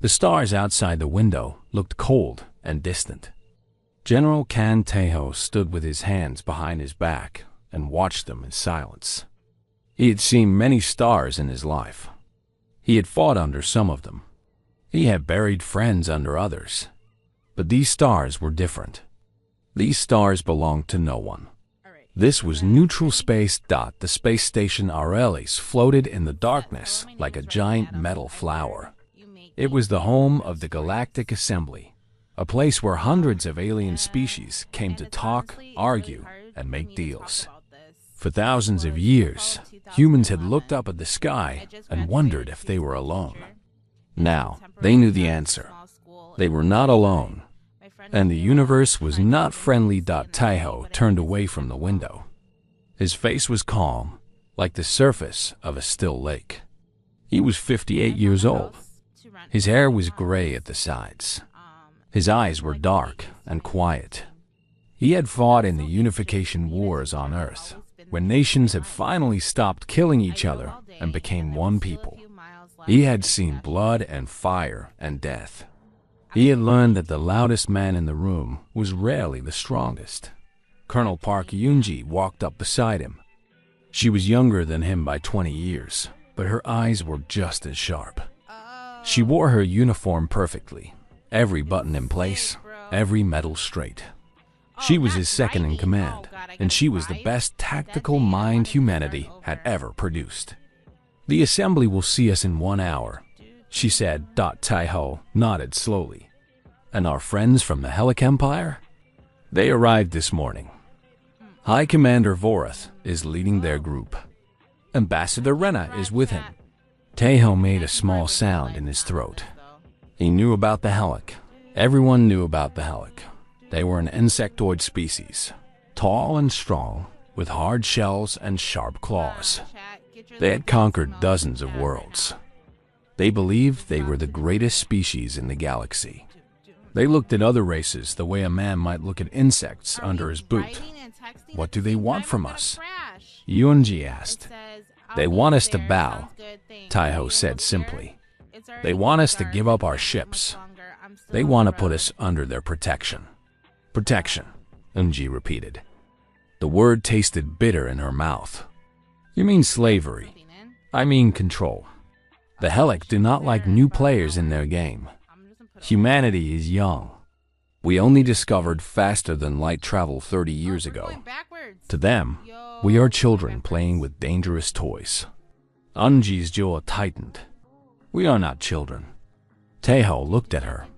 The stars outside the window looked cold and distant. General Kan Tejo stood with his hands behind his back and watched them in silence. He had seen many stars in his life. He had fought under some of them. He had buried friends under others. But these stars were different. These stars belonged to no one. This was neutral space. The space station Arelis floated in the darkness like a giant metal flower. It was the home of the Galactic Assembly, a place where hundreds of alien species came to talk, argue, and make deals. For thousands of years, humans had looked up at the sky and wondered if they were alone. Now, they knew the answer. They were not alone. And the universe was not friendly. Tejo turned away from the window. His face was calm, like the surface of a still lake. He was 58 years old. His hair was gray at the sides. His eyes were dark and quiet. He had fought in the unification wars on Earth, when nations had finally stopped killing each other and became one people. He had seen blood and fire and death. He had learned that the loudest man in the room was rarely the strongest. Colonel Park Yoonji walked up beside him. She was younger than him by 20 years, but her eyes were just as sharp. She wore her uniform perfectly, every button in place, every medal straight. She was his second in command, and she was the best tactical mind humanity had ever produced. "The assembly will see us in 1 hour," she said. Tejo nodded slowly. "And our friends from the Helic Empire? They arrived this morning. High Commander Vorath is leading their group. Ambassador Rena is with him." Tejo made a small sound in his throat. He knew about the Helic. Everyone knew about the Helic. They were an insectoid species, tall and strong, with hard shells and sharp claws. They had conquered dozens of worlds. They believed they were the greatest species in the galaxy. They looked at other races the way a man might look at insects under his boot. "What do they want from us?" Yoonji asked. "They want us to bow," Tejo said simply. "They want us to give up our ships. They want to put us under their protection." "Protection," Yoonji repeated. The word tasted bitter in her mouth. "You mean slavery. I mean control. The Helic do not like new players in their game. Humanity is young. We only discovered faster than light travel 30 years ago. To them, we are children playing with dangerous toys." Unji's jaw tightened. "We are not children." Tejo looked at her.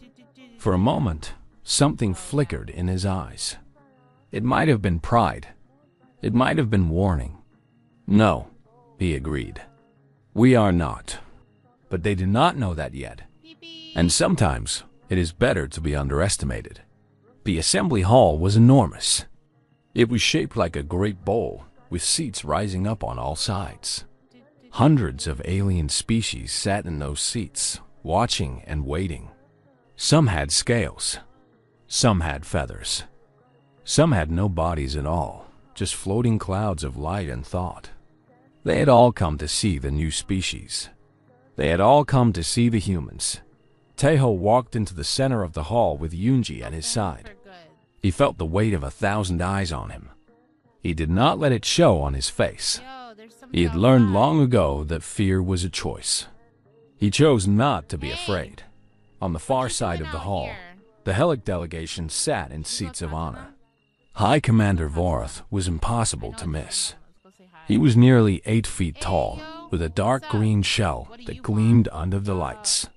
For a moment, something flickered in his eyes. It might have been pride. It might have been warning. "No," he agreed. "We are not." But they did not know that yet. And sometimes it is better to be underestimated. The assembly hall was enormous. It was shaped like a great bowl, with seats rising up on all sides. Hundreds of alien species sat in those seats, watching and waiting. Some had scales. Some had feathers. Some had no bodies at all, just floating clouds of light and thought. They had all come to see the new species. They had all come to see the humans. Tejo walked into the center of the hall with Yoonji at his side. He felt the weight of 1,000 eyes on him. He did not let it show on his face. He had learned long ago that fear was a choice. He chose not to be afraid. On the far side of the hall, the Helic delegation sat in seats of honor. High Commander Vorath was impossible to miss. He was nearly 8 feet tall, with a dark green shell that gleamed under the lights.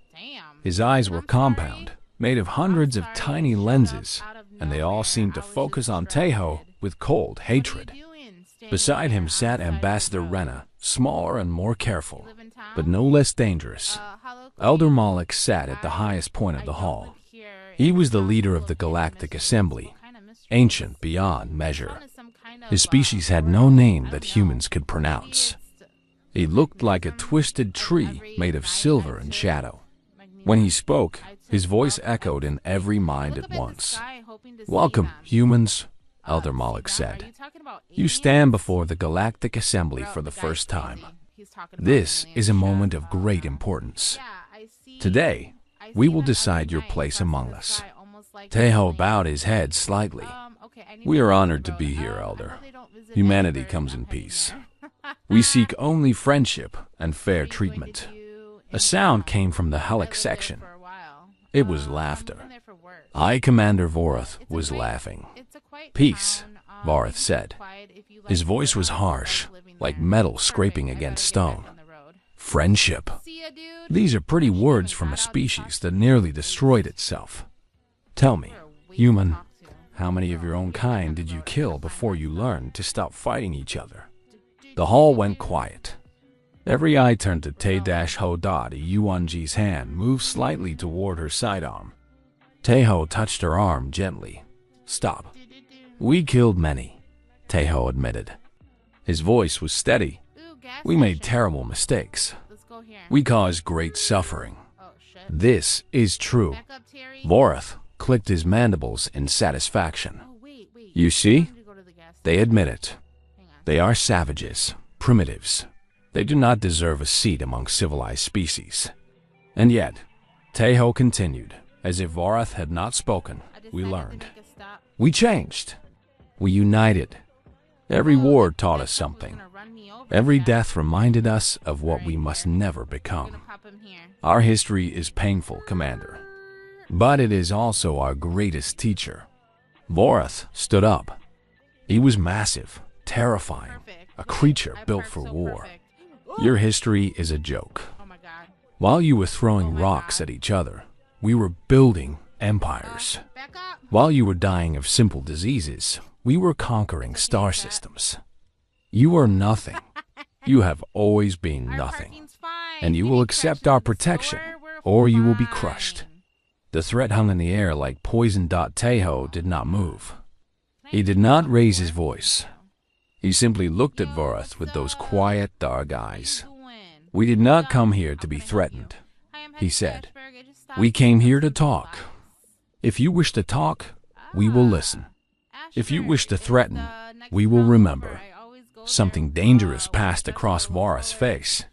His eyes were compound, made of hundreds of tiny lenses, and they all seemed to focus on Tejo with cold hatred. Beside him sat Ambassador Rena, smaller and more careful, but no less dangerous. Elder Malik sat at the highest point of the hall. He was the leader of the Galactic Assembly, ancient beyond measure. His species had no name that humans could pronounce. He looked like a twisted tree made of silver and shadow. When he spoke, his voice echoed in every mind at once. "Welcome, humans," Elder Malik said. "You stand before the Galactic Assembly for the first time. This is a moment of great importance. Today, We will decide your place among us. Taeho bowed his head slightly. We are honored to be here, Elder. Humanity comes in peace. We seek only friendship and fair treatment. A sound came from the Hulk section. It was laughter. High Commander Vorath was laughing. Peace, Vorath said. His voice was harsh, like metal scraping against stone. Friendship. These are pretty words from a species that nearly destroyed itself. Tell me, human, how many of your own kind did you kill before you learned to stop fighting each other? The hall went quiet. Every eye turned to Tae-Ho Dot. Yuanji's hand moved slightly toward her sidearm. Taeho touched her arm gently. Stop. We killed many, Taeho admitted. His voice was steady. We made terrible mistakes. We caused great suffering. This is true. Vorath clicked his mandibles in satisfaction. You see? They admit it. They are savages, primitives. They do not deserve a seat among civilized species. And yet, Taeho continued, as if Vorath had not spoken. We learned. We changed. We united. Every war taught us something. Every death reminded us of what we must never become. Our history is painful, Commander. But it is also our greatest teacher. Vorath stood up. He was massive, terrifying, a creature built for war. Your history is a joke. While you were throwing rocks at each other, we were building empires. While you were dying of simple diseases, we were conquering star systems. You are nothing. You have always been nothing. And you will accept our protection, or you will be crushed. The threat hung in the air like poison. Taeho did not move. He did not raise his voice. He simply looked at Vorath with those quiet, dark eyes. We did not come here to be threatened, he said. We came here to talk. If you wish to talk, we will listen. If you wish to threaten, we will remember. Something dangerous passed across Vorath's face.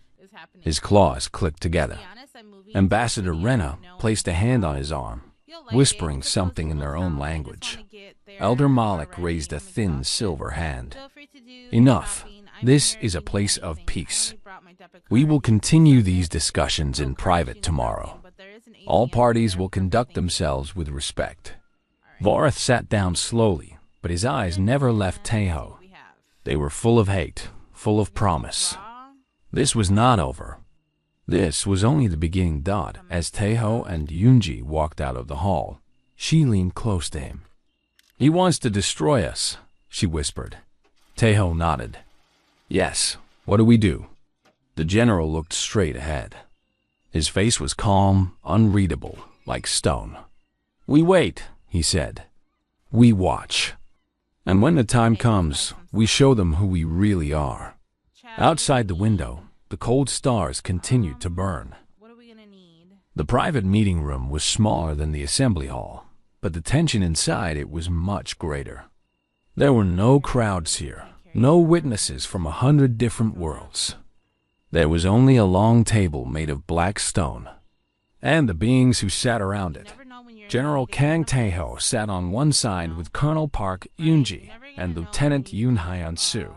His claws clicked together. Ambassador Rena placed a hand on his arm, whispering something in their own language. Elder Malik raised a thin silver hand. Enough. This is a place of peace. We will continue these discussions in private tomorrow. All parties will conduct themselves with respect. Vorath sat down slowly, but his eyes never left Taeho. They were full of hate, full of promise. This was not over. This was only the beginning. As Taeho and Yunji walked out of the hall, she leaned close to him. He wants to destroy us, she whispered. Taeho nodded. Yes, what do we do? The general looked straight ahead. His face was calm, unreadable, like stone. We wait, he said. We watch. And when the time comes, we show them who we really are. Outside the window, the cold stars continued to burn. The private meeting room was smaller than the assembly hall, but the tension inside it was much greater. There were no crowds here, no witnesses from 100 different worlds. There was only a long table made of black stone, and the beings who sat around it. General Kang Taeho sat on one side with Colonel Park Yoonji and Lieutenant Yoon Hyun-soo,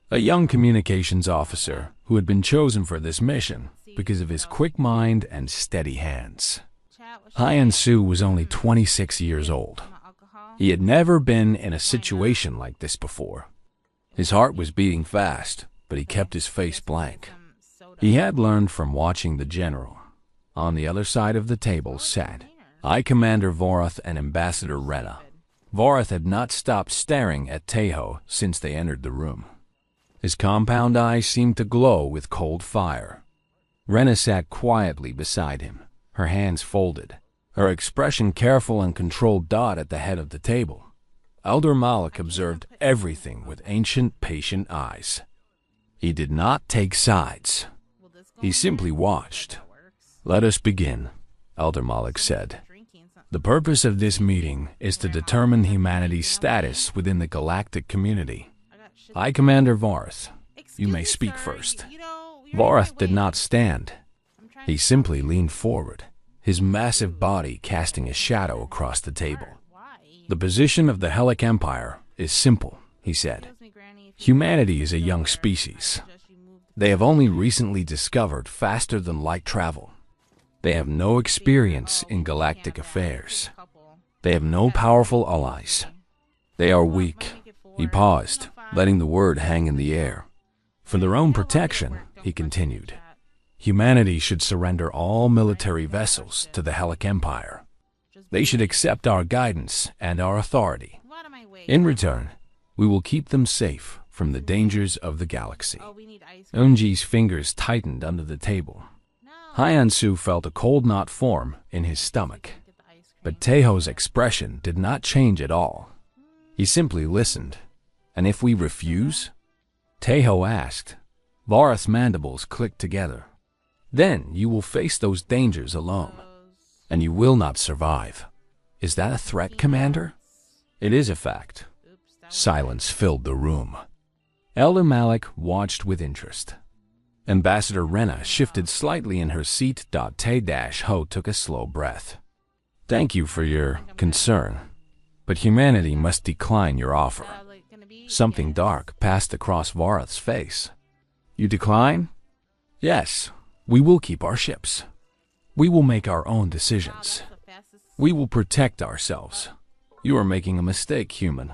a young communications officer who had been chosen for this mission because of his quick mind and steady hands. Hyun-soo was only 26 years old. He had never been in a situation like this before. His heart was beating fast, but he kept his face blank. He had learned from watching the general. On the other side of the table sat High Commander Vorath and Ambassador Rena. Vorath had not stopped staring at Taeho since they entered the room. His compound eyes seemed to glow with cold fire. Rena sat quietly beside him, her hands folded, her expression careful and controlled. At the head of the table, Elder Malik observed everything with ancient, patient eyes. He did not take sides. He simply watched. Let us begin, Elder Malik said. The purpose of this meeting is to determine humanity's status within the galactic community. High Commander Vorath, you may speak first. Vorath did not stand. He simply leaned forward. his massive body casting a shadow across the table. "The position of the Helic Empire is simple," he said. "Humanity is a young species. They have only recently discovered faster-than-light travel. They have no experience in galactic affairs. They have no powerful allies. They are weak." He paused, letting the word hang in the air. "For their own protection," he continued, "humanity should surrender all military vessels to the Helic Empire. They should accept our guidance and our authority. In return, we will keep them safe from the dangers of the galaxy." Eunji's fingers tightened under the table. Hyeon-soo felt a cold knot form in his stomach. But Taeho's expression did not change at all. He simply listened. "And if we refuse?" Taeho asked. Vareth's mandibles clicked together. "Then you will face those dangers alone, and you will not survive." "Is that a threat, Commander?" "It is a fact." Silence filled the room. Elder Malik watched with interest. Ambassador Rena shifted slightly in her seat. Tae-ho took a slow breath. "Thank you for your concern, but humanity must decline your offer." Something dark passed across Vareth's face. "You decline?" "Yes, we will keep our ships. We will make our own decisions. We will protect ourselves. You are making a mistake, human."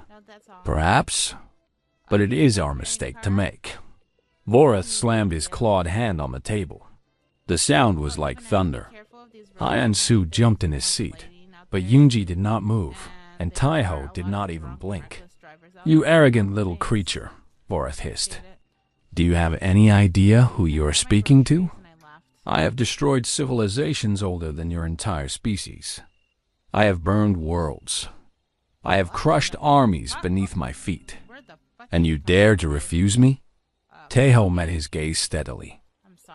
"Perhaps, but it is our mistake to make." Vareth slammed his clawed hand on the table. The sound was like thunder. Hyeon-soo jumped in his seat, but Yoonji did not move, and Taeho did not even blink. "You arrogant little creature," Vareth hissed. "Do you have any idea who you are speaking to? I have destroyed civilizations older than your entire species. I have burned worlds. I have crushed armies beneath my feet. And you dare to refuse me?" Taeho met his gaze steadily.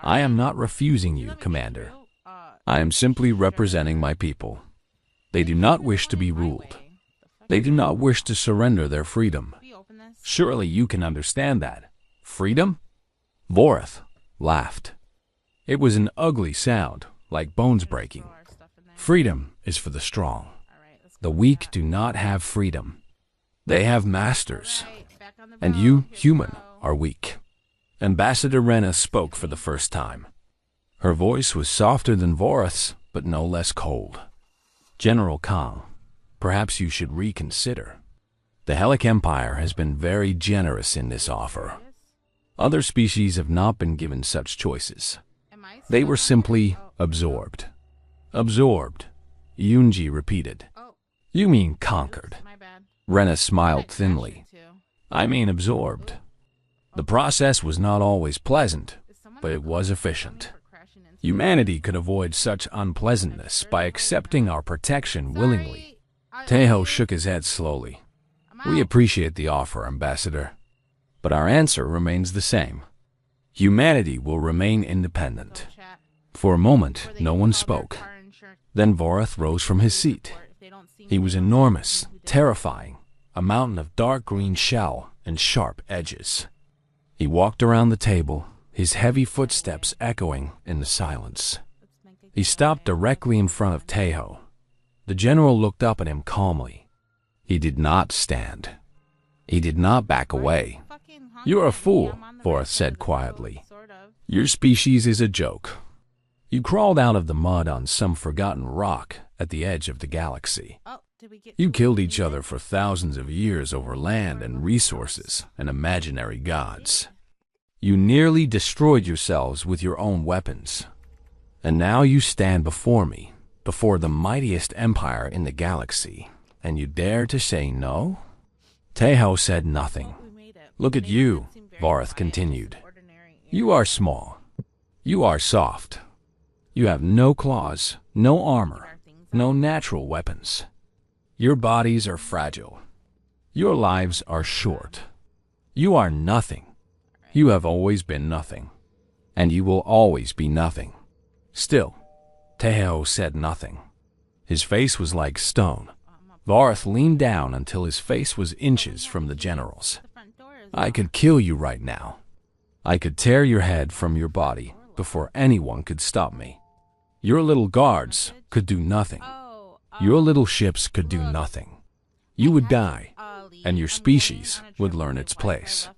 "I am not refusing you, Commander. I am simply representing my people. They do not wish to be ruled. They do not wish to surrender their freedom. Surely you can understand that. Freedom?" Vareth laughed. It was an ugly sound, like bones breaking. "Freedom is for the strong. The weak do not have freedom. They have masters. And you, human, are weak." Ambassador Rena spoke for the first time. Her voice was softer than Vareth's, but no less cold. "General Kang, perhaps you should reconsider. The Helic Empire has been very generous in this offer. Other species have not been given such choices. They were simply absorbed." "Absorbed," Yoonji repeated. "You mean conquered." Rena smiled thinly. "I mean absorbed. The process was not always pleasant, but it was efficient. Humanity could avoid such unpleasantness by accepting our protection willingly." Taeho shook his head slowly. "We appreciate the offer, Ambassador, but our answer remains the same. Humanity will remain independent." For a moment, no one spoke. Then Vareth rose from his seat. He was enormous, terrifying, a mountain of dark green shell and sharp edges. He walked around the table, his heavy footsteps echoing in the silence. He stopped directly in front of Taeho. The general looked up at him calmly. He did not stand. He did not back away. "You're a fool," Vareth said quietly. "Your species is a joke. You crawled out of the mud on some forgotten rock at the edge of the galaxy. You killed each other for thousands of years over land and resources and imaginary gods. You nearly destroyed yourselves with your own weapons. And now you stand before me, before the mightiest empire in the galaxy, and you dare to say no?" Taeho said nothing. "Look at you," Vareth continued. "You are small. You are soft. You have no claws, no armor, no natural weapons. Your bodies are fragile. Your lives are short. You are nothing. You have always been nothing. And you will always be nothing." Still, Taeho said nothing. His face was like stone. Vareth leaned down until his face was inches from the general's. "I could kill you right now. I could tear your head from your body before anyone could stop me. Your little guards could do nothing. Your little ships could do nothing. You would die, and your species would learn its place.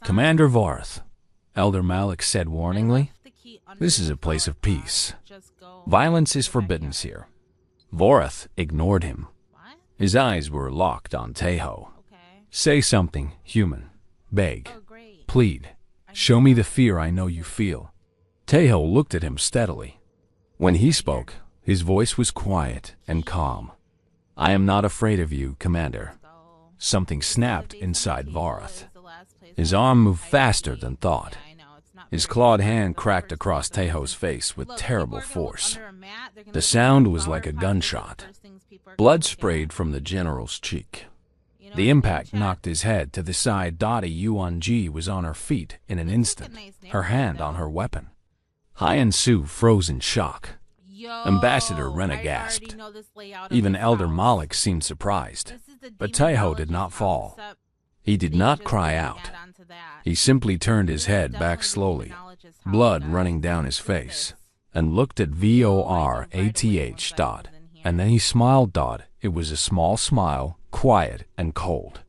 Commander Vorath, Elder Malik said warningly, this is a place of peace. Violence is forbidden here. Vorath ignored him. His eyes were locked on Teho. Say something, human. Beg. Plead. Show me the fear I know you feel. Teho looked at him steadily. When he spoke, his voice was quiet and calm. I am not afraid of you, Commander. Something snapped inside Vorath. His arm moved faster than thought. His clawed hand cracked across Teho's face with terrible force. The sound was like a gunshot. Blood sprayed from the general's cheek. The impact knocked his head to the side. Yuan-Ji was on her feet in an instant, her hand on her weapon. Hyan-Su froze in shock. Ambassador Rena gasped. Even Elder Malik seemed surprised. But Teho did not fall. He did not cry out. He simply turned his head back slowly, blood running down his face, and looked at Vorath. And then he smiled. It was a small smile, quiet and cold.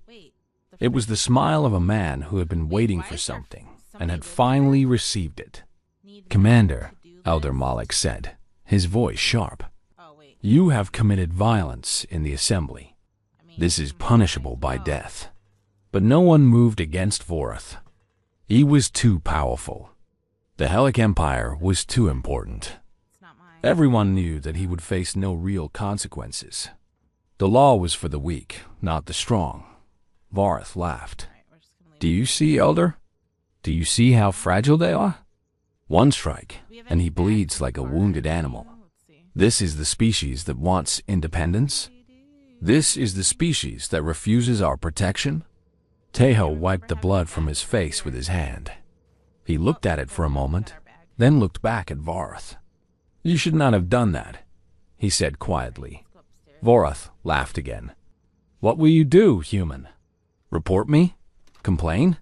It was the smile of a man who had been waiting for something and had finally received it. Commander, Elder Malik said, his voice sharp. You have committed violence in the assembly. This is punishable by death. But no one moved against Vorath. He was too powerful. The Helic Empire was too important. Everyone knew that he would face no real consequences. The law was for the weak, not the strong. Vorath laughed. Do you see, Elder? Do you see how fragile they are? One strike, and he bleeds like a wounded animal. This is the species that wants independence? This is the species that refuses our protection? Teho wiped the blood from his face with his hand. He looked at it for a moment, then looked back at Vorath. You should not have done that, he said quietly. Vorath laughed again. What will you do, human? Report me? Complain?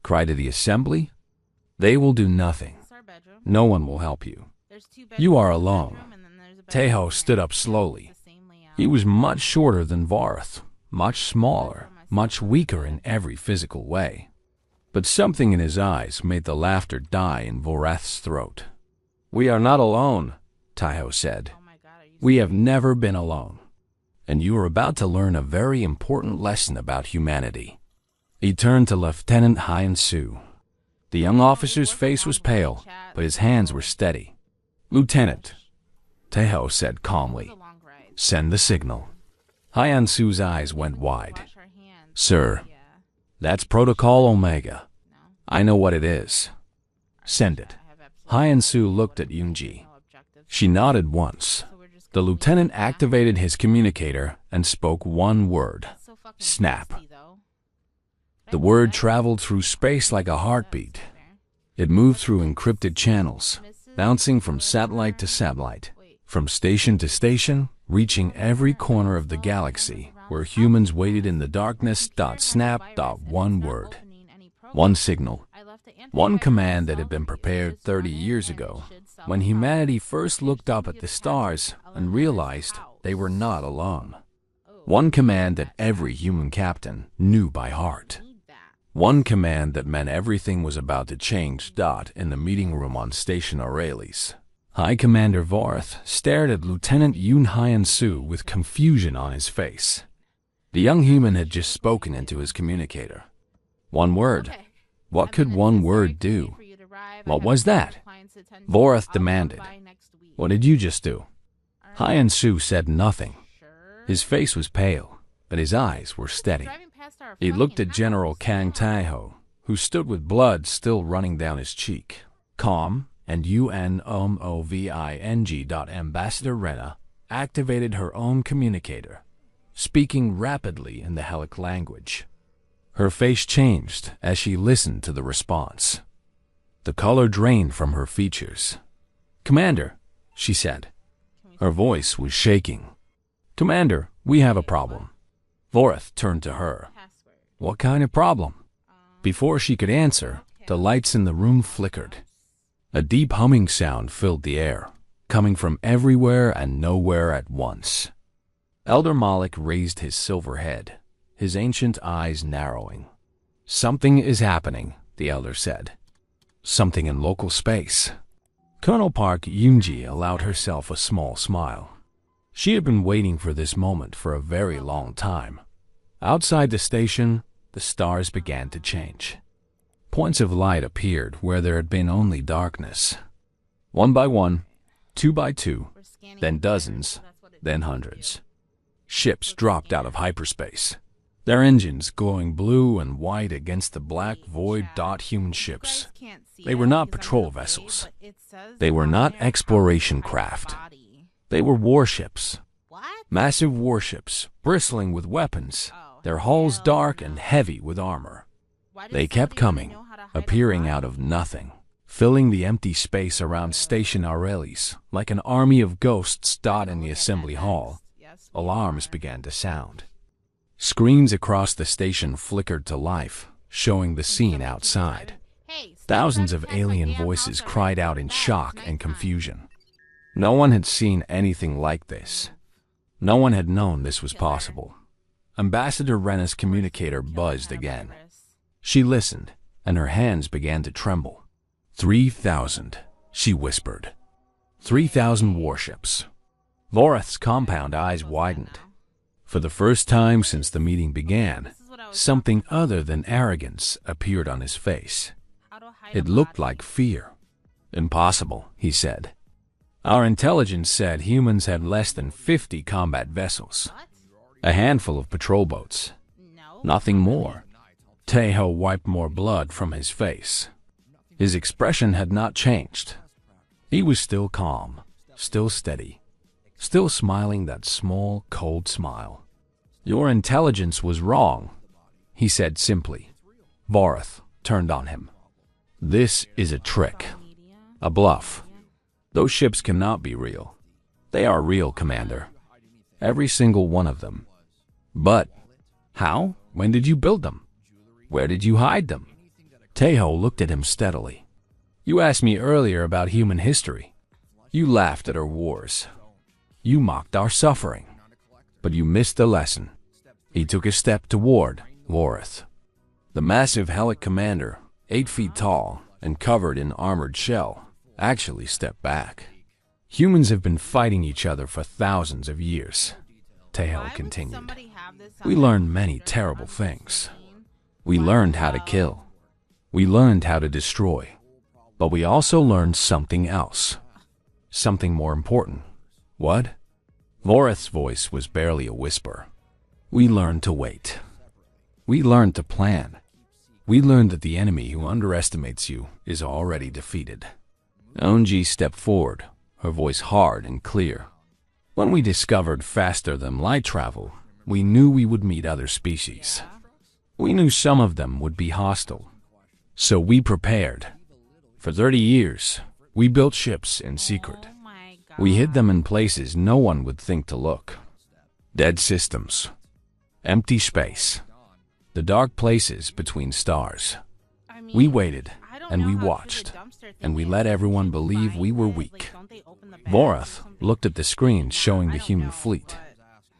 Cry to the assembly? They will do nothing. No one will help you. You are alone. Teho stood up slowly. He was much shorter than Vorath, much smaller, much weaker in every physical way. But something in his eyes made the laughter die in Vorath's throat. We are not alone, Teho said. We have never been alone. And you are about to learn a very important lesson about humanity. He turned to Lieutenant Hyan-Su. The young officer's face was pale, but his hands were steady. Lieutenant, Teho said calmly, send the signal. Hyan-Su's eyes went wide. Sir, that's Protocol Omega. I know what it is. Send it. Hyan-Su looked at Yunji. She nodded once. The lieutenant activated his communicator and spoke one word. Snap. The word traveled through space like a heartbeat. It moved through encrypted channels, bouncing from satellite to satellite, from station to station, reaching every corner of the galaxy where humans waited in the darkness. Snap. One word. One signal. One command that had been prepared 30 years ago, when humanity first looked up at the stars and realized they were not alone. One command that every human captain knew by heart. One command that meant everything was about to change. In the meeting room on Station Aurelius, High Commander Vorath stared at Lieutenant Yoon Hyan-Su with confusion on his face. The young human had just spoken into his communicator. One word. What could one word do? What was that? Vorath demanded. What did you just do? Hyan-Su said nothing. His face was pale, but his eyes were steady. He looked at General Kang Taeho, who stood with blood still running down his cheek. Calm and UNOMOVING. Ambassador Rena activated her own communicator, speaking rapidly in the Helic language. Her face changed as she listened to the response. The color drained from her features. Commander, she said. Her voice was shaking. Commander, we have a problem. Vorath turned to her. What kind of problem? Before she could answer, the lights in the room flickered. A deep humming sound filled the air. coming from everywhere and nowhere at once. Elder Malik raised his silver head, his ancient eyes narrowing. "Something is happening," the elder said. "Something in local space." Colonel Park Yunji allowed herself a small smile. She had been waiting for this moment for a very long time. Outside the station, the stars began to change. Points of light appeared where there had been only darkness. One by one, two by two, then dozens, then hundreds. Ships dropped out of hyperspace, their engines glowing blue and white against the black void. Human ships. They were not patrol vessels. They were not exploration craft. They were warships. Massive warships, bristling with weapons, their hulls dark and heavy with armor. They kept coming, appearing out of nothing, filling the empty space around Station Aurelis like an army of ghosts in the assembly hall. Alarms began to sound. Screens across the station flickered to life, showing the scene outside. Thousands of alien voices cried out in shock and confusion. No one had seen anything like this. No one had known this was possible. Ambassador Rena's communicator buzzed again. She listened, and her hands began to tremble. 3,000, she whispered. 3,000 warships. Voreth's compound eyes widened. For the first time since the meeting began, something other than arrogance appeared on his face. It looked like fear. "Impossible," he said. "Our intelligence said humans had less than 50 combat vessels. A handful of patrol boats. Nothing more." Tejo wiped more blood from his face. His expression had not changed. He was still calm, still steady, still smiling that small, cold smile. "Your intelligence was wrong," he said simply. Voreth turned on him. "This is a trick, a bluff. Those ships cannot be real. They are real, Commander. Every single one of them. But how? When did you build them? Where did you hide them?" Tejo looked at him steadily. "You asked me earlier about human history. You laughed at our wars. You mocked our suffering. But you missed the lesson." He took a step toward Voreth. The massive Helic commander, 8 feet tall and covered in armored shell, actually stepped back. "Humans have been fighting each other for thousands of years," Tejo continued. "We learned many terrible things. We learned how to kill. We learned how to destroy. But we also learned something else. Something more important." "What?" Voreth's voice was barely a whisper. "We learned to wait. We learned to plan. We learned that the enemy who underestimates you is already defeated." Onji stepped forward, her voice hard and clear. "When we discovered faster than light travel, we knew we would meet other species. We knew some of them would be hostile. So we prepared. For 30 years, we built ships in secret. We hid them in places no one would think to look. Dead systems. Empty space. The dark places between stars. We waited, and we watched, and we let everyone believe we were weak." Voreth looked at the screen showing the human fleet.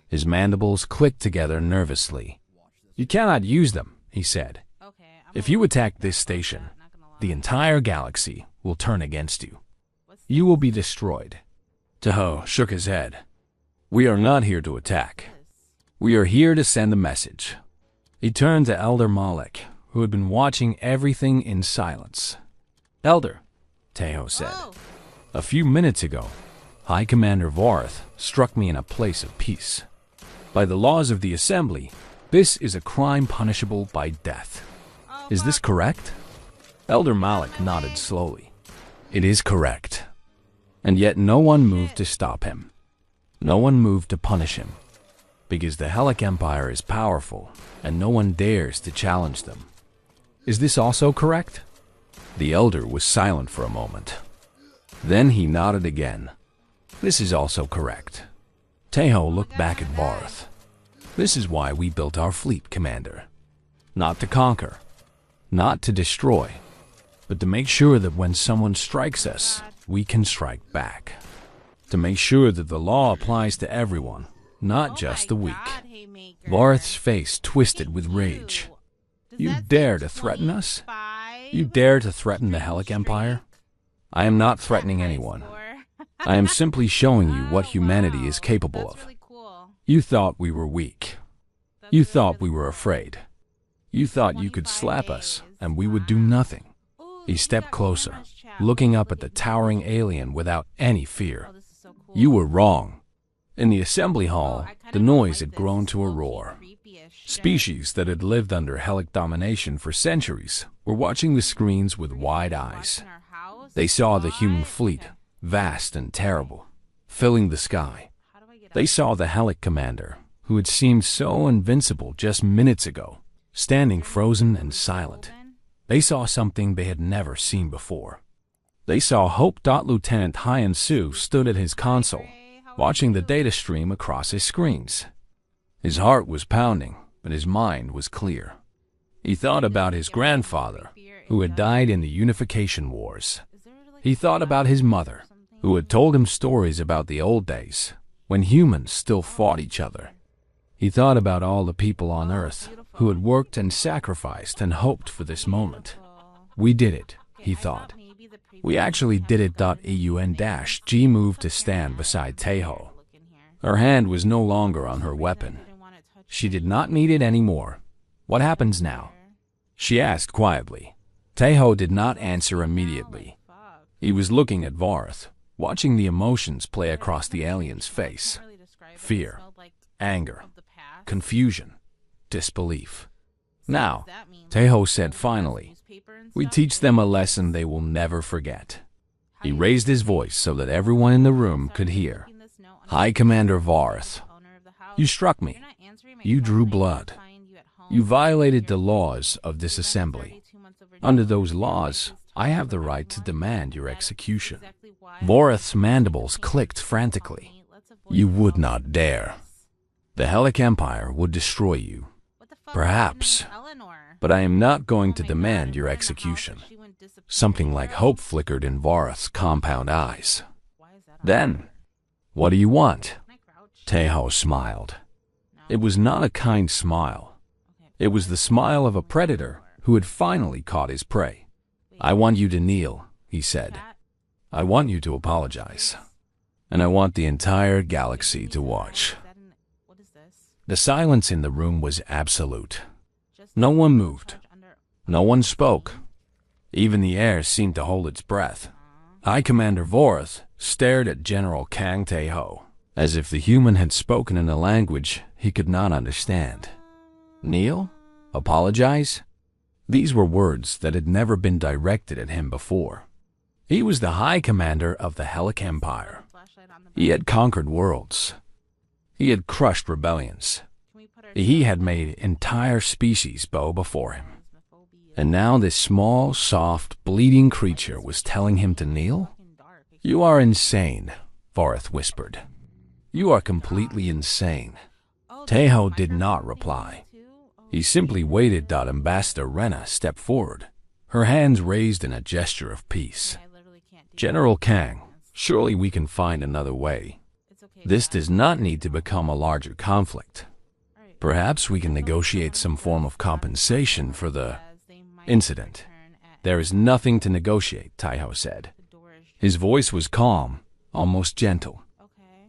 His mandibles clicked together nervously. "You cannot use them," he said. "If you attack this station, the entire galaxy will turn against you. You will be destroyed." Tejo shook his head. "We are not here to attack. We are here to send a message." He turned to Elder Malik, who had been watching everything in silence. "Elder," Tejo said, "a few minutes ago, High Commander Voreth struck me in a place of peace. By the laws of the Assembly, this is a crime punishable by death. Is this correct?" Elder Malik nodded slowly. "It is correct." And yet no one moved to stop him. No one moved to punish him. Because the Helic Empire is powerful, and no one dares to challenge them. "Is this also correct?" The elder was silent for a moment. Then he nodded again. "This is also correct." Tejo looked back at Voreth. "This is why we built our fleet, Commander. Not to conquer, not to destroy, but to make sure that when someone strikes us, we can strike back." to make sure that the law applies to everyone, not just the weak. Varth's face twisted with rage. You dare to threaten us? You dare to threaten the Helic Empire? I am not threatening anyone. I am simply showing you what humanity is capable of. You thought we were weak. You thought we were afraid. You thought you could slap us and we would do nothing. He stepped closer, looking up at the towering alien without any fear. You were wrong. In the assembly hall, the noise had grown to a roar. Species that had lived under Helic domination for centuries were watching the screens with wide eyes. They saw the human fleet, vast and terrible, filling the sky. They saw the Helic commander, who had seemed so invincible just minutes ago, standing frozen and silent. They saw something they had never seen before. They saw Hope. Lieutenant Hyan Su stood at his console, watching the data stream across his screens. His heart was pounding, but his mind was clear. He thought about his grandfather, who had died in the Unification Wars. He thought about his mother, who had told him stories about the old days, when humans still fought each other. He thought about all the people on Earth who had worked and sacrificed and hoped for this moment. We did it, he thought. We actually did it. Eun-G moved to stand beside Taeho. Her hand was no longer on her weapon. She did not need it anymore. What happens now? She asked quietly. Taeho did not answer immediately. He was looking at Varth, watching the emotions play across the alien's face. Fear, anger, confusion, disbelief. Now, Taeho said finally, we teach them a lesson they will never forget. He raised his voice so that everyone in the room could hear. High Commander Varth, you struck me. You drew blood. You violated the laws of this assembly. Under those laws, I have the right to demand your execution. Varth's mandibles clicked frantically. You would not dare. The Helic Empire would destroy you. Perhaps. But I am not going to demand your execution. Something like hope flickered in Varth's compound eyes. Then, what do you want? Taeho smiled. It was not a kind smile. It was the smile of a predator who had finally caught his prey. I want you to kneel, he said. I want you to apologize. And I want the entire galaxy to watch. The silence in the room was absolute. No one moved. No one spoke. Even the air seemed to hold its breath. High Commander Varth stared at General Kang Taeho, as if the human had spoken in a language he could not understand. Kneel? Apologize? These were words that had never been directed at him before. He was the High Commander of the Helic Empire. He had conquered worlds. He had crushed rebellions. He had made entire species bow before him. And now this small, soft, bleeding creature was telling him to kneel? You are insane, Varth whispered. You are completely insane. Taeho did not reply. He simply waited. Ambassador Rena stepped forward, her hands raised in a gesture of peace. General Kang, surely we can find another way. This does not need to become a larger conflict. Perhaps we can negotiate some form of compensation for the incident. There is nothing to negotiate, Taeho said. His voice was calm, almost gentle.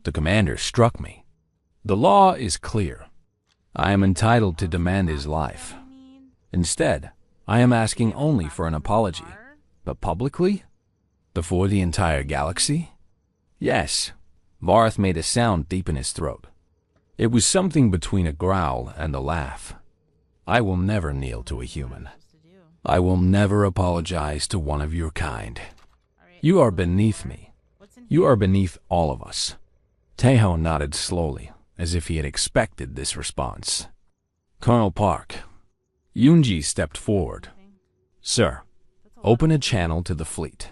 The commander struck me. The law is clear. I am entitled to demand his life. Instead, I am asking only for an apology. But publicly? Before the entire galaxy? Yes. Varth made a sound deep in his throat. It was something between a growl and a laugh. I will never kneel to a human. I will never apologize to one of your kind. You are beneath me. You are beneath all of us. Taeho nodded slowly, as if he had expected this response. Colonel Park. Yoonji stepped forward. Sir, open a channel to the fleet.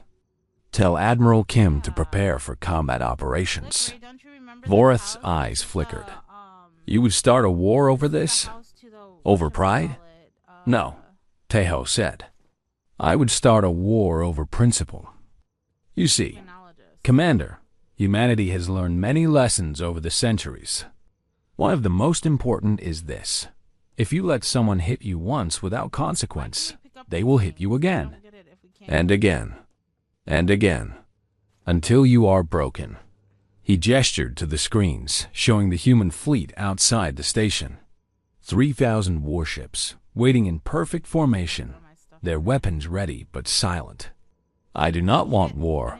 Tell Admiral Kim to prepare for combat operations. Varth's eyes flickered. You would start a war over this? Over pride? No, Taeho said. I would start a war over principle. You see, Commander, Humanity has learned many lessons over the centuries. One of the most important is this. If you let someone hit you once without consequence, they will hit you again, and again, and again, until you are broken. He gestured to the screens, showing the human fleet outside the station. 3,000 warships, waiting in perfect formation, their weapons ready but silent. I do not want war,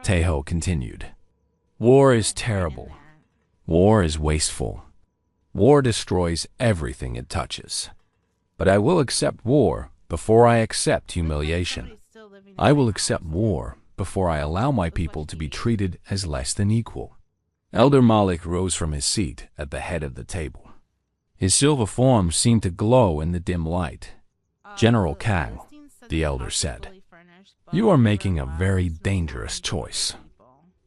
Tejo continued. War is terrible. War is wasteful. War destroys everything it touches. But I will accept war before I accept humiliation. I will accept war before I allow my people to be treated as less than equal. Elder Malik rose from his seat at the head of the table. His silver form seemed to glow in the dim light. General Kang, the elder said, you are making a very dangerous choice.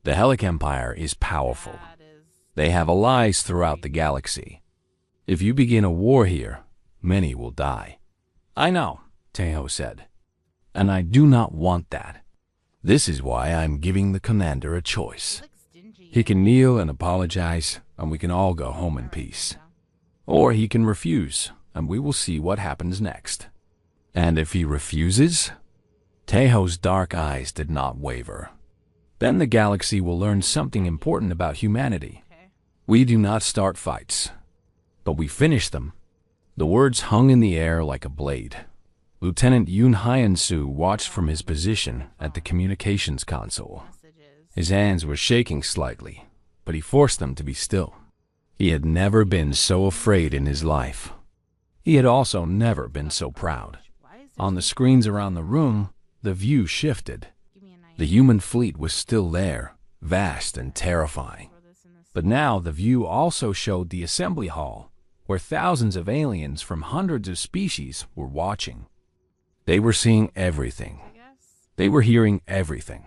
The Helic Empire is powerful. They have allies throughout the galaxy. If you begin a war here, many will die. I know, Tejo said, and I do not want that. This is why I'm giving the commander a choice. He can kneel and apologize, and we can all go home in peace. Or he can refuse, and we will see what happens next. And if he refuses? Tejo's dark eyes did not waver. Then the galaxy will learn something important about humanity. We do not start fights, but we finish them. The words hung in the air like a blade. Lieutenant Yoon Hyun-soo watched from his position at the communications console. His hands were shaking slightly, but he forced them to be still. He had never been so afraid in his life. He had also never been so proud. On the screens around the room, the view shifted. The human fleet was still there, vast and terrifying. But now the view also showed the assembly hall, where thousands of aliens from hundreds of species were watching. They were seeing everything. They were hearing everything.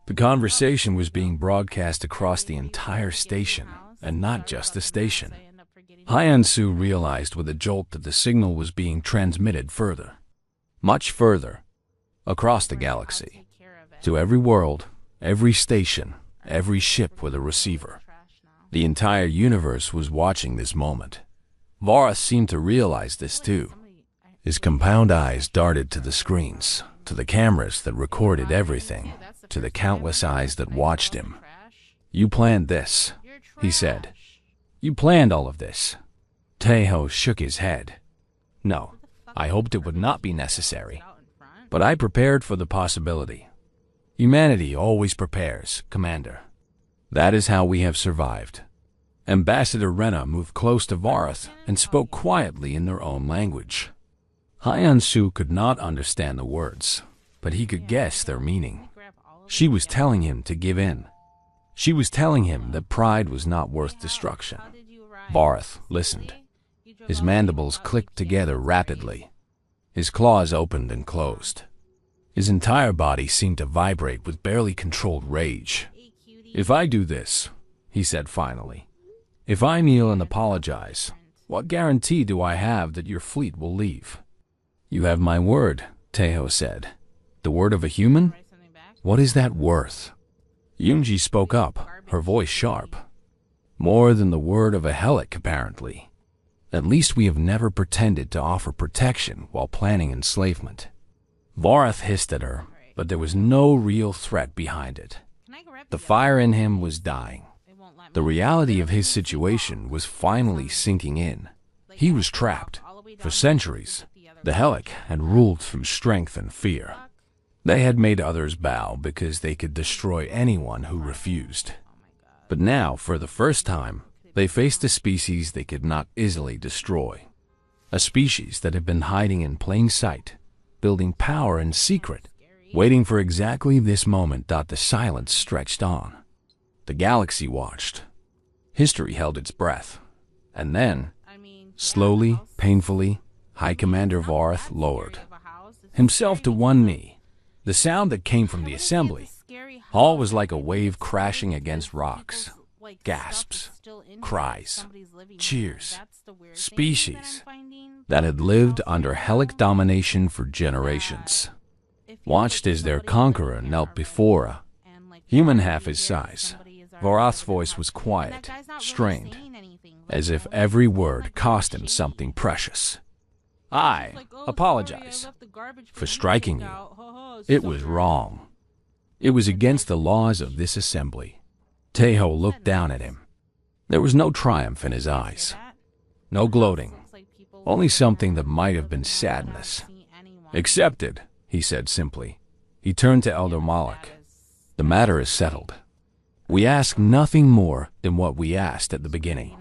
The conversation was being broadcast across the entire station, and not just the station. Hyun-soo realized with a jolt that the signal was being transmitted further. Much further. Across the galaxy. To every world, every station, every ship with a receiver. The entire universe was watching this moment. Varus seemed to realize this too. His compound eyes darted to the screens, to the cameras that recorded everything, to the countless eyes that watched him. You planned this, he said. You planned all of this. Tejo shook his head. No, I hoped it would not be necessary. But I prepared for the possibility. Humanity always prepares, Commander. That is how we have survived. Ambassador Rena moved close to Varus and spoke quietly in their own language. Hyun-soo could not understand the words, but he could guess their meaning. She was telling him to give in. She was telling him that pride was not worth destruction. Varus listened. His mandibles clicked together rapidly. His claws opened and closed. His entire body seemed to vibrate with barely controlled rage. If I do this, he said finally, if I kneel and apologize, what guarantee do I have that your fleet will leave? You have my word, Tejo said. The word of a human? What is that worth? Yoonji spoke up, her voice sharp. More than the word of a Helic, apparently. At least we have never pretended to offer protection while planning enslavement. Vareth hissed at her, but there was no real threat behind it. The fire in him was dying. The reality of his situation was finally sinking in. He was trapped. For centuries, the Helic had ruled through strength and fear. They had made others bow because they could destroy anyone who refused. But now, for the first time, they faced a species they could not easily destroy. A species that had been hiding in plain sight, building power in secret, waiting for exactly this moment. The silence stretched on. The galaxy watched. History held its breath. And then, slowly, painfully, High Commander Vareth lowered himself to one knee. The sound that came from the assembly hall was like a wave crashing against rocks. Gasps, cries, cheers. Species that had lived under Helic domination for generations watched as their conqueror knelt before a human half his size. Vorath's voice was quiet, strained, as if every word cost him something precious. I apologize for striking you. It was wrong. It was against the laws of this assembly. Taeho looked down at him. There was no triumph in his eyes. No gloating. Only something that might have been sadness. Accepted, he said simply. He turned to Elder Malik. The matter is settled. We ask nothing more than what we asked at the beginning.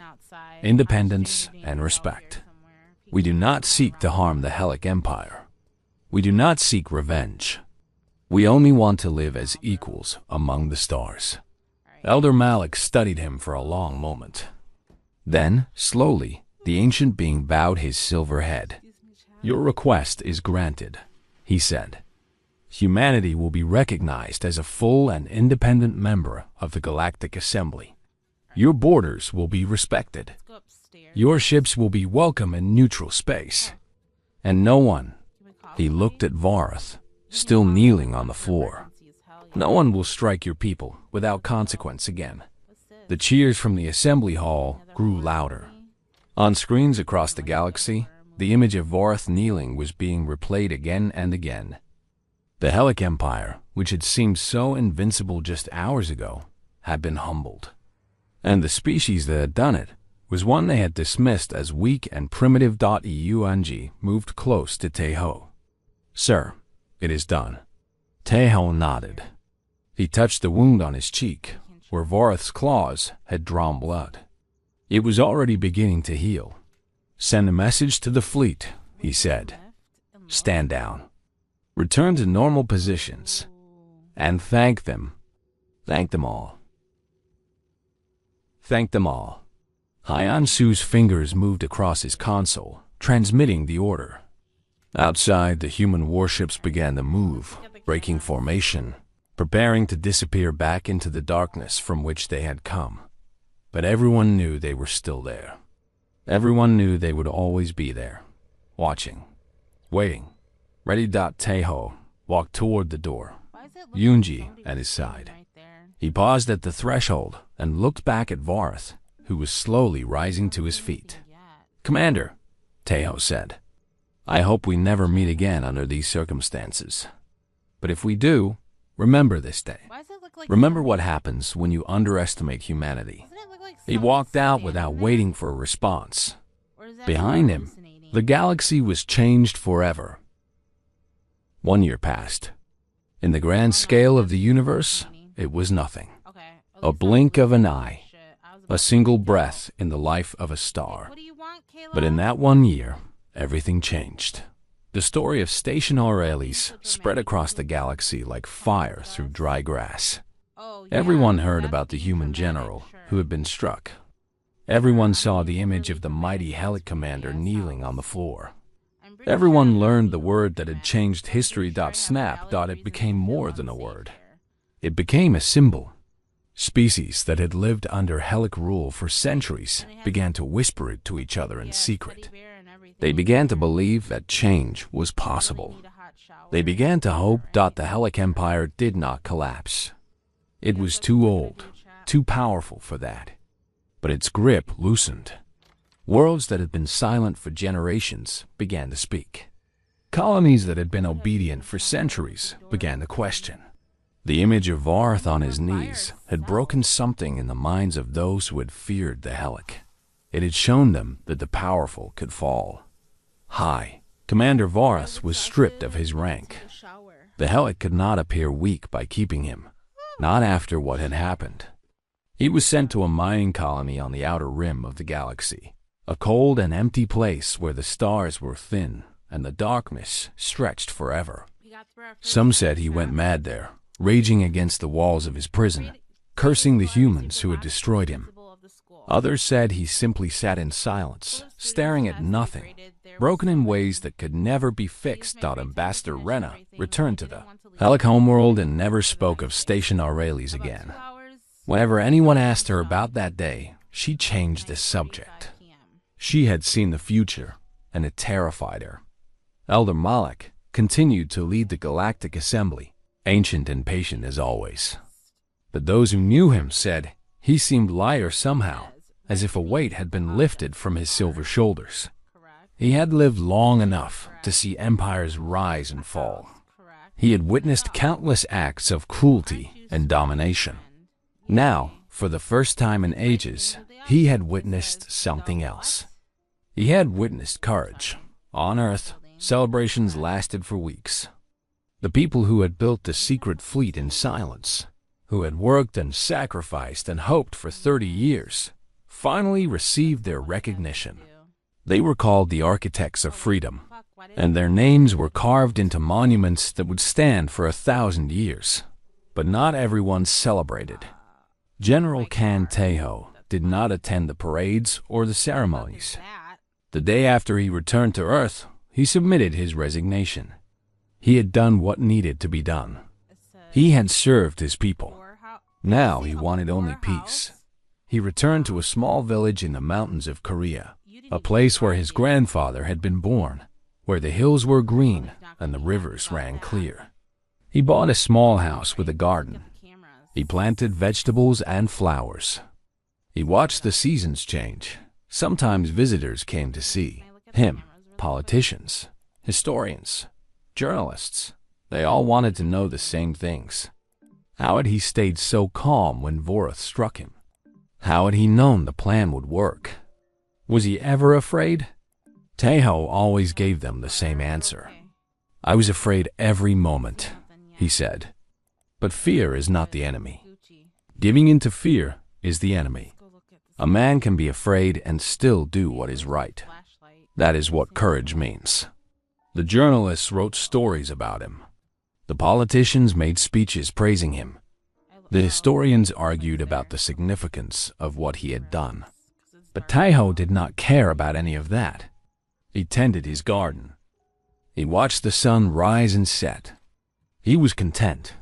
Independence and respect. We do not seek to harm the Helic Empire. We do not seek revenge. We only want to live as equals among the stars. Elder Malik studied him for a long moment. Then, slowly, the ancient being bowed his silver head. Your request is granted, he said. Humanity will be recognized as a full and independent member of the Galactic Assembly. Your borders will be respected. Your ships will be welcome in neutral space. And no one, he looked at Vorath, still kneeling on the floor. No one will strike your people without consequence again. The cheers from the assembly hall grew louder. On screens across the galaxy, the image of Vorath kneeling was being replayed again and again. The Helic Empire, which had seemed so invincible just hours ago, had been humbled. And the species that had done it was one they had dismissed as weak and primitive. Eung moved close to Taeho. Sir, it is done. Taeho nodded. He touched the wound on his cheek, where Vorath's claws had drawn blood. It was already beginning to heal. Send a message to the fleet, he said. Stand down. Return to normal positions. And thank them. Thank them all. Thank them all. Hyeon-Su's fingers moved across his console, transmitting the order. Outside, the human warships began to move, breaking formation, preparing to disappear back into the darkness from which they had come. But everyone knew they were still there. Everyone knew they would always be there, watching, waiting. Ready. Taeho walked toward the door, Yoonji at his side. He paused at the threshold and looked back at Vorath, who was slowly rising to his feet. Commander, Taeho said, I hope we never meet again under these circumstances. But if we do, remember this day. Remember what happens when you underestimate humanity. He walked out without waiting for a response. Behind him, the galaxy was changed forever. 1 year passed. In the grand scale of the universe, it was nothing. A blink of an eye. A single breath in the life of a star. But in that 1 year, everything changed. The story of Station Aurelis spread across the galaxy like fire through dry grass. Everyone heard about the human general who had been struck. Everyone saw the image of the mighty Helic commander kneeling on the floor. Everyone learned the word that had changed history. Snap. It became more than a word. It became a symbol. Species that had lived under Helic rule for centuries began to whisper it to each other in secret. They began to believe that change was possible. They began to hope the Helic Empire did not collapse. It was too old, too powerful for that. But its grip loosened. Worlds that had been silent for generations began to speak. Colonies that had been obedient for centuries began to question. The image of Vorath on his knees had broken something in the minds of those who had feared the Helic. It had shown them that the powerful could fall. High, Commander Vorath was stripped of his rank. The Helic could not appear weak by keeping him, not after what had happened. He was sent to a mining colony on the outer rim of the galaxy, a cold and empty place where the stars were thin and the darkness stretched forever. Some said he went mad there, raging against the walls of his prison, cursing the humans who had destroyed him. Others said he simply sat in silence, staring at nothing, broken in ways that could never be fixed. Ambassador Rena returned to the Helic homeworld and never spoke of Station Aurelis again. Whenever anyone asked her about that day, she changed the subject. She had seen the future, and it terrified her. Elder Malik continued to lead the Galactic Assembly, ancient and patient as always. But those who knew him said He seemed lighter somehow, as if a weight had been lifted from his silver shoulders. He had lived long enough to see empires rise and fall. He had witnessed countless acts of cruelty and domination. Now, for the first time in ages, he had witnessed something else. He had witnessed courage. On Earth, celebrations lasted for weeks. The people who had built the secret fleet in silence, who had worked and sacrificed and hoped for 30 years, finally received their recognition. They were called the architects of freedom, and their names were carved into monuments that would stand for 1,000 years. But not everyone celebrated. General Kan Tejo did not attend the parades or the ceremonies. The day after he returned to Earth, he submitted his resignation. He had done what needed to be done. He had served his people. Now he wanted only peace. He returned to a small village in the mountains of Korea, a place where his grandfather had been born, where the hills were green and the rivers ran clear. He bought a small house with a garden. He planted vegetables and flowers. He watched the seasons change. Sometimes visitors came to see him, politicians, historians, journalists. They all wanted to know the same things. How had he stayed so calm when Vorath struck him? How had he known the plan would work? Was he ever afraid? Tejo always gave them the same answer. I was afraid every moment, he said. But fear is not the enemy. Giving in to fear is the enemy. A man can be afraid and still do what is right. That is what courage means. The journalists wrote stories about him. The politicians made speeches praising him. The historians argued about the significance of what he had done. But Tejo did not care about any of that. He tended his garden. He watched the sun rise and set. He was content.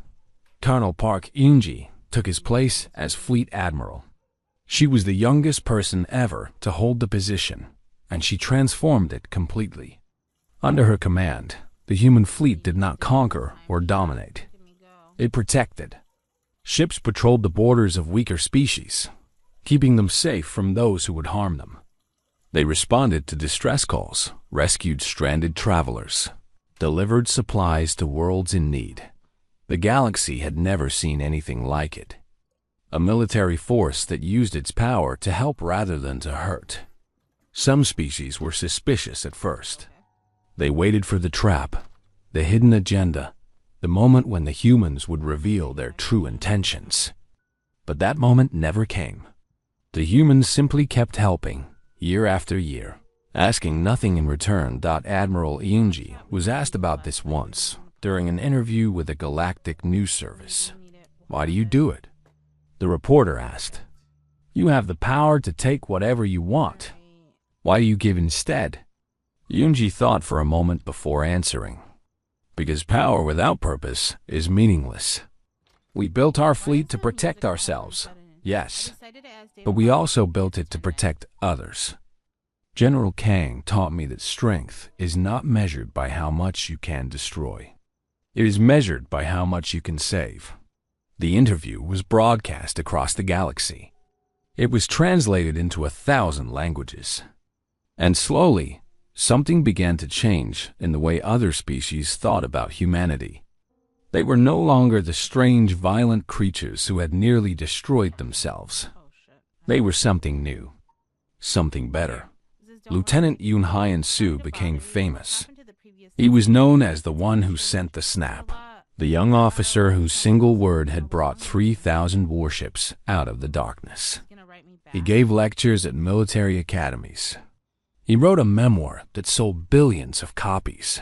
Colonel Park Eun-ji took his place as Fleet Admiral. She was the youngest person ever to hold the position, and she transformed it completely. Under her command, the human fleet did not conquer or dominate. It protected. Ships patrolled the borders of weaker species, keeping them safe from those who would harm them. They responded to distress calls, rescued stranded travelers, delivered supplies to worlds in need. The galaxy had never seen anything like it. A military force that used its power to help rather than to hurt. Some species were suspicious at first. They waited for the trap, the hidden agenda, the moment when the humans would reveal their true intentions. But that moment never came. The humans simply kept helping, year after year, asking nothing in return. Admiral Eun-ji was asked about this once during an interview with a Galactic news service. Why do you do it? The reporter asked. You have the power to take whatever you want. Why do you give instead? Eun-ji thought for a moment before answering. Because power without purpose is meaningless. We built our fleet to protect ourselves, yes, but we also built it to protect others. General Kang taught me that strength is not measured by how much you can destroy. It is measured by how much you can save. The interview was broadcast across the galaxy. It was translated into 1,000 languages. And slowly, something began to change in the way other species thought about humanity. They were no longer the strange, violent creatures who had nearly destroyed themselves. They were something new, something better. Lieutenant Yoon Hyun-soo became famous. He was known as the one who sent the snap, the young officer whose single word had brought 3,000 warships out of the darkness. He gave lectures at military academies. He wrote a memoir that sold billions of copies.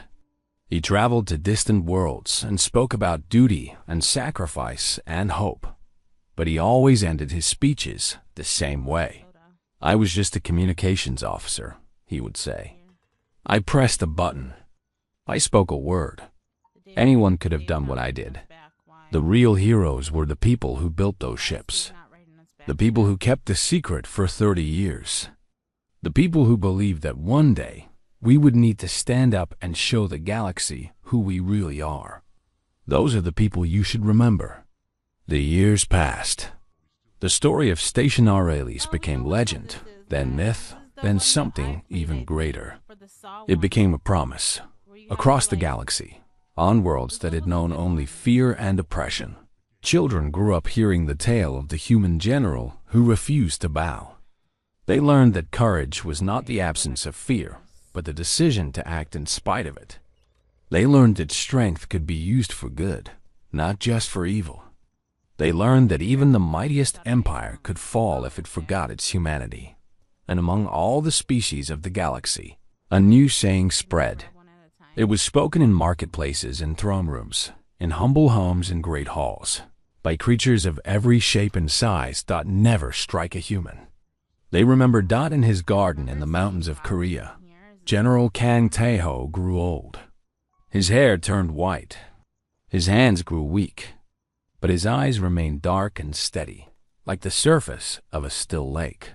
He traveled to distant worlds and spoke about duty and sacrifice and hope. But he always ended his speeches the same way. I was just a communications officer, he would say. I pressed a button. I spoke a word. Anyone could have done what I did. The real heroes were the people who built those ships. The people who kept the secret for 30 years. The people who believed that one day we would need to stand up and show the galaxy who we really are. Those are the people you should remember. The years passed. The story of Station Aurelis became legend, then myth, then something even greater. It became a promise. Across the galaxy, on worlds that had known only fear and oppression, children grew up hearing the tale of the human general who refused to bow. They learned that courage was not the absence of fear, but the decision to act in spite of it. They learned that strength could be used for good, not just for evil. They learned that even the mightiest empire could fall if it forgot its humanity. And among all the species of the galaxy, a new saying spread. It was spoken in marketplaces and throne rooms, in humble homes and great halls, by creatures of every shape and size that never strike a human. They remembered Dot in his garden in the mountains of Korea. General Kang Tae-ho grew old. His hair turned white. His hands grew weak, but his eyes remained dark and steady, like the surface of a still lake.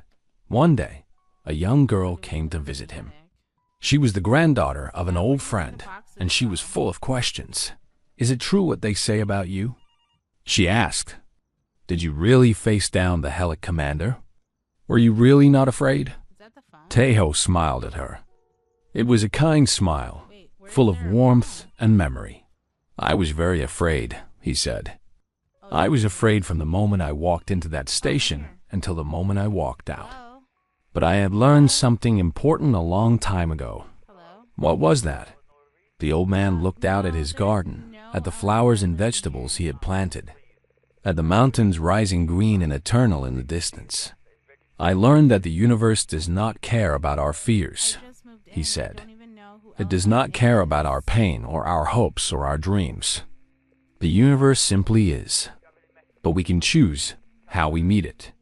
One day, a young girl came to visit him. She was the granddaughter of an old friend, and she was full of questions. "Is it true what they say about you?" She asked. "Did you really face down the Helic commander? Were you really not afraid?" Tae-ho smiled at her. It was a kind smile, full of warmth and memory. "I was very afraid," he said. "I was afraid from the moment I walked into that station until the moment I walked out. But I had learned something important a long time ago." "What was that?" The old man looked out at his garden, at the flowers and vegetables he had planted, at the mountains rising green and eternal in the distance. "I learned that the universe does not care about our fears," he said. "It does not care about our pain or our hopes or our dreams. The universe simply is. But we can choose how we meet it.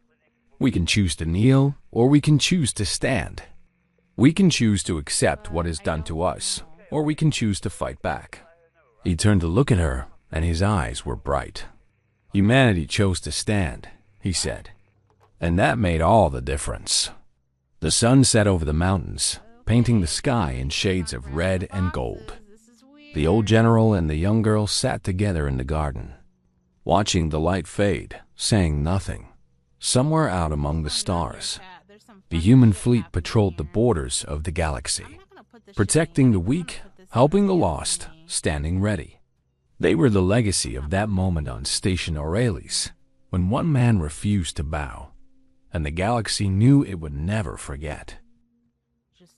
We can choose to kneel, or we can choose to stand. We can choose to accept what is done to us, or we can choose to fight back." He turned to look at her, and his eyes were bright. "Humanity chose to stand," he said, "and that made all the difference." The sun set over the mountains, painting the sky in shades of red and gold. The old general and the young girl sat together in the garden, watching the light fade, saying nothing. Somewhere out among the stars, the human fleet patrolled the borders of the galaxy, protecting the weak, helping the lost, standing ready. They were the legacy of that moment on Station Aurelis, when one man refused to bow, and the galaxy knew it would never forget.